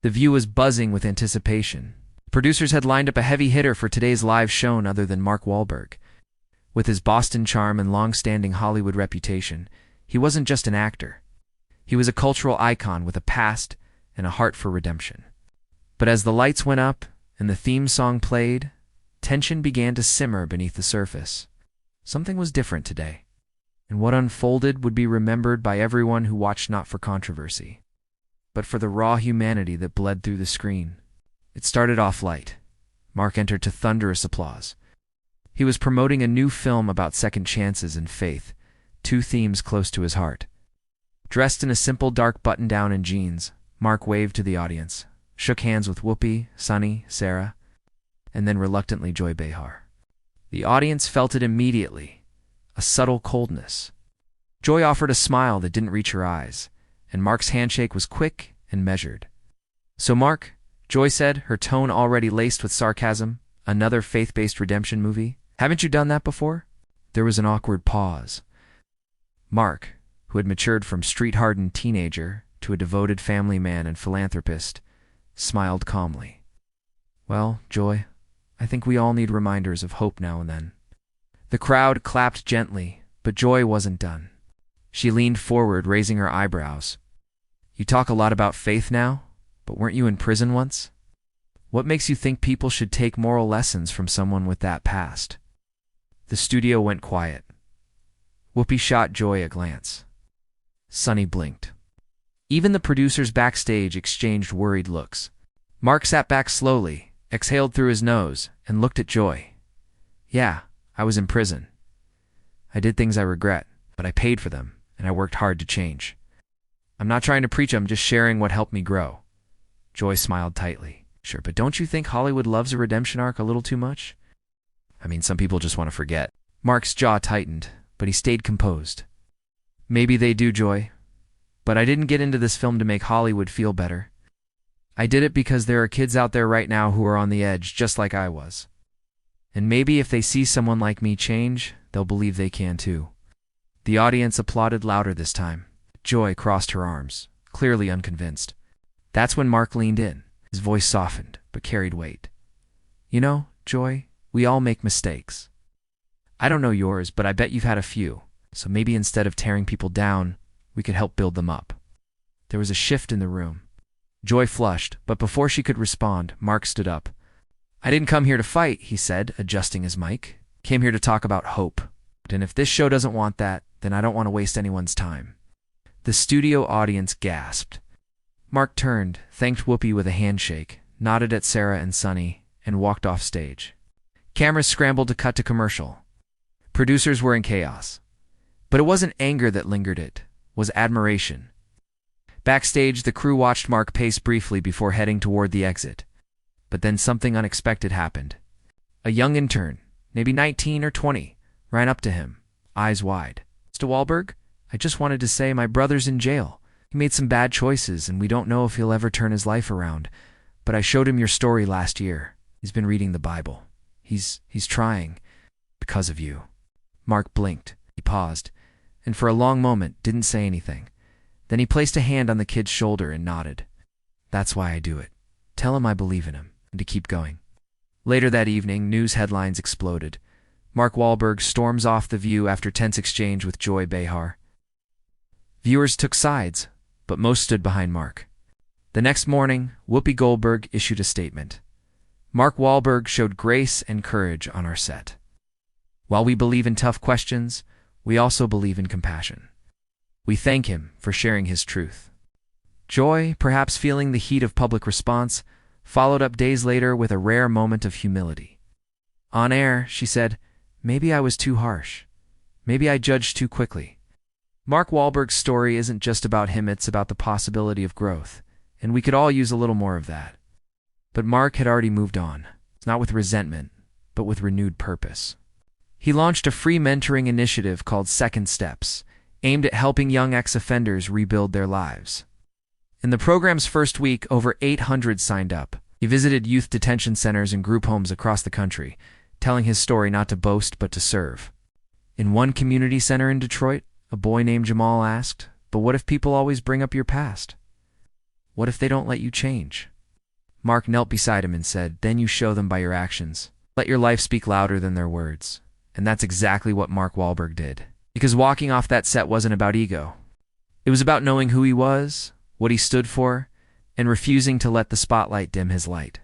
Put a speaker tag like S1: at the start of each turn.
S1: The View was buzzing with anticipation. Producers had lined up a heavy hitter for today's live show none other than Mark Wahlberg. With his Boston charm and long-standing Hollywood reputation, he wasn't just an actor. He was a cultural icon with a past and a heart for redemption. But as the lights went up and the theme song played, tension began to simmer beneath the surface. Something was different today, and what unfolded would be remembered by everyone who watched not for controversy, but for the raw humanity that bled through the screen. It started off light. Mark entered to thunderous applause. He was promoting a new film about second chances and faith, two themes close to his heart. Dressed in a simple dark button-down and jeans, Mark waved to the audience, shook hands with Whoopi, Sunny, Sarah, and then reluctantly Joy Behar. The audience felt it immediately, a subtle coldness. Joy offered a smile that didn't reach her eyes, and Mark's handshake was quick and measured. "So Mark," Joy said, her tone already laced with sarcasm, "another faith-based redemption movie? Haven't you done that before?" There was an awkward pause. Mark, who had matured from street-hardened teenager to a devoted family man and philanthropist, smiled calmly. "Well, Joy, I think we all need reminders of hope now and then." The crowd clapped gently, but Joy wasn't done. She leaned forward, raising her eyebrows. "You talk a lot about faith now, but weren't you in prison once? What makes you think people should take moral lessons from someone with that past?" The studio went quiet. Whoopi shot Joy a glance. Sunny blinked. Even the producers backstage exchanged worried looks. Mark sat back slowly, exhaled through his nose, and looked at Joy. "Yeah, I was in prison. I did things I regret, but I paid for them, and I worked hard to change. I'm not trying to preach, I'm just sharing what helped me grow." Joy smiled tightly. "Sure, but don't you think Hollywood loves a redemption arc a little too much? I mean, some people just want to forget." Mark's jaw tightened, but he stayed composed. "Maybe they do, Joy, but I didn't get into this film to make Hollywood feel better. I did it because there are kids out there right now who are on the edge, just like I was. And maybe if they see someone like me change, they'll believe they can too." The audience applauded louder this time. Joy crossed her arms, clearly unconvinced. That's when Mark leaned in. His voice softened, but carried weight. "You know, Joy, we all make mistakes. I don't know yours, but I bet you've had a few. So maybe instead of tearing people down, we could help build them up." There was a shift in the room. Joy flushed, but before she could respond, Mark stood up. "I didn't come here to fight," he said, adjusting his mic. "Came here to talk about hope. And if this show doesn't want that, then I don't want to waste anyone's time." The studio audience gasped. Mark turned, thanked Whoopi with a handshake, nodded at Sarah and Sunny, and walked off stage. Cameras scrambled to cut to commercial. Producers were in chaos. But it wasn't anger that lingered, it was admiration. Backstage, the crew watched Mark pace briefly before heading toward the exit. But then something unexpected happened. A young intern, maybe 19 or 20, ran up to him, eyes wide. "Mr. Wahlberg, I just wanted to say my brother's in jail. He made some bad choices, and we don't know if he'll ever turn his life around. But I showed him your story last year. He's been reading the Bible. He's trying, because of you." Mark blinked. He paused, and for a long moment didn't say anything. Then he placed a hand on the kid's shoulder and nodded. "That's why I do it. Tell him I believe in him, and to keep going." Later that evening, news headlines exploded. Mark Wahlberg storms off The View after tense exchange with Joy Behar. Viewers took sides, but most stood behind Mark. The next morning, Whoopi Goldberg issued a statement. "Mark Wahlberg showed grace and courage on our set. While we believe in tough questions, we also believe in compassion. We thank him for sharing his truth." Joy, perhaps feeling the heat of public response, followed up days later with a rare moment of humility. On air, she said, "Maybe I was too harsh. Maybe I judged too quickly." Mark Wahlberg's story isn't just about him, it's about the possibility of growth, and we could all use a little more of that. But Mark had already moved on, not with resentment, but with renewed purpose. He launched a free mentoring initiative called Second Steps, aimed at helping young ex-offenders rebuild their lives. In the program's first week, over 800 signed up. He visited youth detention centers and group homes across the country, telling his story not to boast but to serve. In one community center in Detroit, a boy named Jamal asked, "But what if people always bring up your past?" What if they don't let you change? Mark knelt beside him and said, then you show them by your actions. Let your life speak louder than their words. And that's exactly what Mark Wahlberg did. Because walking off that set wasn't about ego. It was about knowing who he was, what he stood for, and refusing to let the spotlight dim his light.